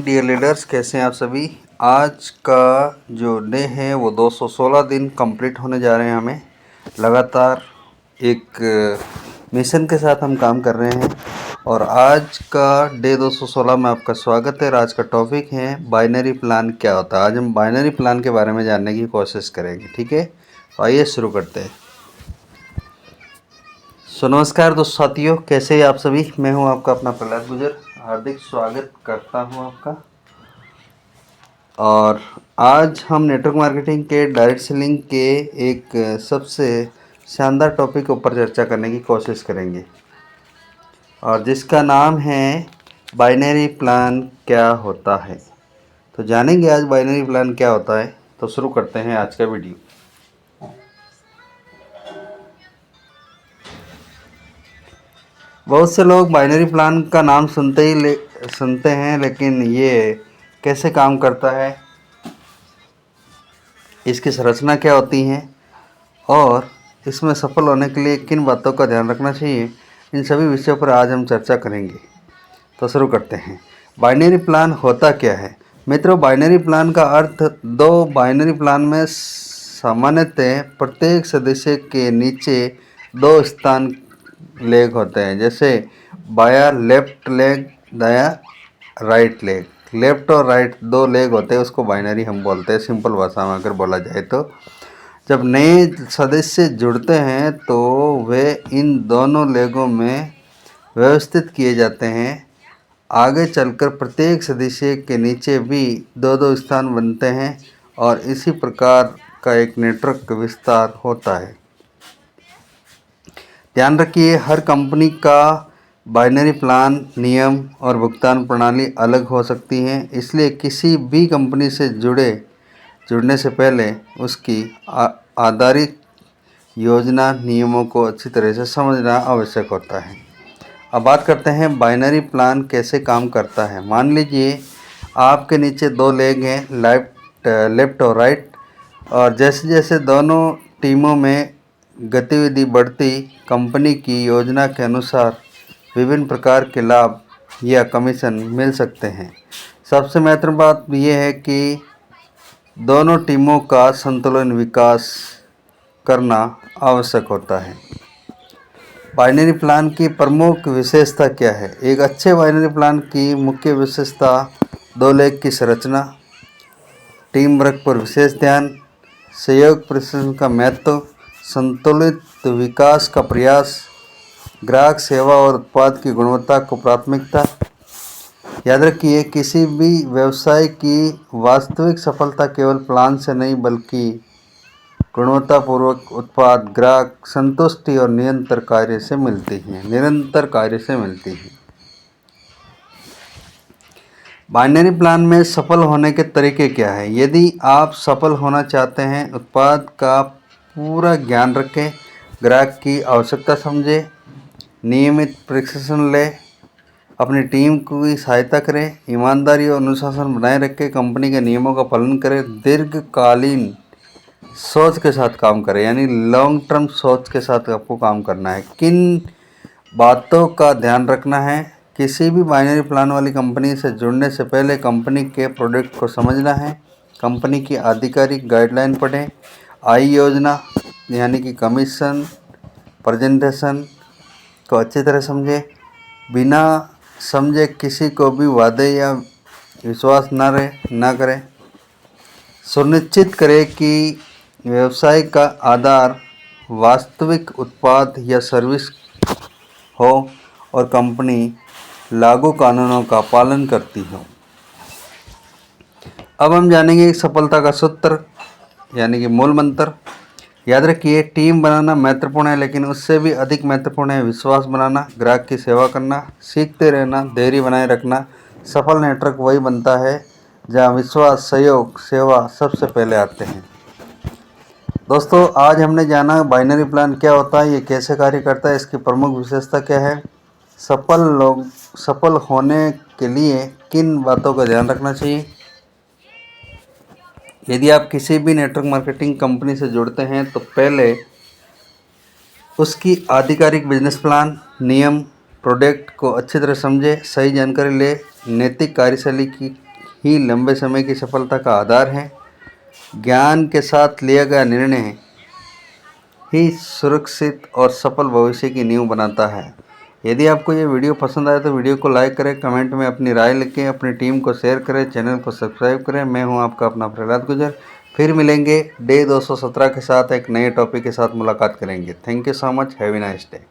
Dear leaders, कैसे हैं आप सभी। आज का जो डे है वो 216 दिन कंप्लीट होने जा रहे हैं। हमें लगातार एक मिशन के साथ हम काम कर रहे हैं और आज का डे 216 में आपका स्वागत है। और आज का टॉपिक है बाइनरी प्लान क्या होता है। आज हम बाइनरी प्लान के बारे में जानने की कोशिश करेंगे, ठीक है। तो आइए शुरू करते हैं। नमस्कार दोस्तों साथियों, कैसे हैं आप सभी। मैं हूं आपका अपना प्रहलाद गुजर, हार्दिक स्वागत करता हूं आपका। और आज हम नेटवर्क मार्केटिंग के डायरेक्ट सेलिंग के एक सबसे शानदार टॉपिक के ऊपर चर्चा करने की कोशिश करेंगे और जिसका नाम है बाइनरी प्लान क्या होता है। तो जानेंगे आज बाइनरी प्लान क्या होता है। तो शुरू करते हैं आज का वीडियो। बहुत से लोग बाइनरी प्लान का नाम सुनते हैं, लेकिन ये कैसे काम करता है, इसकी संरचना क्या होती है और इसमें सफल होने के लिए किन बातों का ध्यान रखना चाहिए, इन सभी विषयों पर आज हम चर्चा करेंगे। तो शुरू करते हैं। बाइनरी प्लान होता क्या है मित्रों। बाइनरी प्लान का अर्थ दो बाइनरी प्लान में सामान्यतः प्रत्येक सदस्य के नीचे दो स्थान लेग होते हैं, जैसे बाया लेफ्ट लेग, दाया राइट लेग। लेफ्ट और राइट दो लेग होते हैं, उसको बाइनरी हम बोलते हैं। सिंपल भाषा में अगर बोला जाए तो जब नए सदस्य जुड़ते हैं तो वे इन दोनों लेगों में व्यवस्थित किए जाते हैं। आगे चलकर प्रत्येक सदस्य के नीचे भी दो दो स्थान बनते हैं और इसी प्रकार का एक नेटवर्क विस्तार होता है। ध्यान रखिए, हर कंपनी का बाइनरी प्लान, नियम और भुगतान प्रणाली अलग हो सकती है, इसलिए किसी भी कंपनी से जुड़ने से पहले उसकी आधारित योजना, नियमों को अच्छी तरह से समझना आवश्यक होता है। अब बात करते हैं बाइनरी प्लान कैसे काम करता है। मान लीजिए आपके नीचे दो लेग हैं, लेफ्ट और राइट, और जैसे जैसे दोनों टीमों में गतिविधि बढ़ती, कंपनी की योजना के अनुसार विभिन्न प्रकार के लाभ या कमीशन मिल सकते हैं। सबसे महत्वपूर्ण बात यह है कि दोनों टीमों का संतुलन विकास करना आवश्यक होता है। बाइनरी प्लान की प्रमुख विशेषता क्या है। एक अच्छे बाइनरी प्लान की मुख्य विशेषता दो लेग की संरचना, टीम वर्क पर विशेष ध्यान, सहयोग प्रदर्शन का महत्व, संतुलित विकास का प्रयास, ग्राहक सेवा और उत्पाद की गुणवत्ता को प्राथमिकता। याद रखिए, किसी भी व्यवसाय की वास्तविक सफलता केवल प्लान से नहीं बल्कि गुणवत्तापूर्वक उत्पाद, ग्राहक संतुष्टि और निरंतर कार्य से मिलती है। बाइनरी प्लान में सफल होने के तरीके क्या है। यदि आप सफल होना चाहते हैं, उत्पाद का पूरा ज्ञान रखें, ग्राहक की आवश्यकता समझें, नियमित प्रशिक्षण लें, अपनी टीम की सहायता करें, ईमानदारी और अनुशासन बनाए रखें, कंपनी के नियमों का पालन करें, दीर्घकालीन सोच के साथ काम करें, यानी लॉन्ग टर्म सोच के साथ आपको काम करना है। किन बातों का ध्यान रखना है। किसी भी बाइनरी प्लान वाली कंपनी से जुड़ने से पहले कंपनी के प्रोडक्ट को समझना है, कंपनी की आधिकारिक गाइडलाइन पढ़ें, आय योजना यानी कि कमीशन प्रेजेंटेशन को अच्छी तरह समझें। बिना समझे किसी को भी वादे या विश्वास न करें। सुनिश्चित करें कि व्यवसाय का आधार वास्तविक उत्पाद या सर्विस हो और कंपनी लागू कानूनों का पालन करती हो। अब हम जानेंगे सफलता का सूत्र यानी कि मूल मंत्र। याद रखिए, टीम बनाना महत्वपूर्ण है, लेकिन उससे भी अधिक महत्वपूर्ण है विश्वास बनाना, ग्राहक की सेवा करना, सीखते रहना, धैर्य बनाए रखना। सफल नेटवर्क वही बनता है जहां विश्वास, सहयोग, सेवा सबसे पहले आते हैं। दोस्तों, आज हमने जाना बाइनरी प्लान क्या होता है, ये कैसे कार्य करता है, इसकी प्रमुख विशेषता क्या है, सफल होने के लिए किन बातों का ध्यान रखना चाहिए। यदि आप किसी भी नेटवर्क मार्केटिंग कंपनी से जुड़ते हैं तो पहले उसकी आधिकारिक बिजनेस प्लान, नियम, प्रोडक्ट को अच्छी तरह समझें, सही जानकारी ले, नैतिक कार्यशैली ही लंबे समय की सफलता का आधार है। ज्ञान के साथ लिया गया निर्णय ही सुरक्षित और सफल भविष्य की नींव बनाता है। यदि आपको ये वीडियो पसंद आए तो वीडियो को लाइक करें, कमेंट में अपनी राय लिखें, अपनी टीम को शेयर करें, चैनल को सब्सक्राइब करें। मैं हूं आपका अपना प्रहलाद गुजर। फिर मिलेंगे डे 217 के साथ, एक नए टॉपिक के साथ मुलाकात करेंगे। Thank you so much. Have a nice day.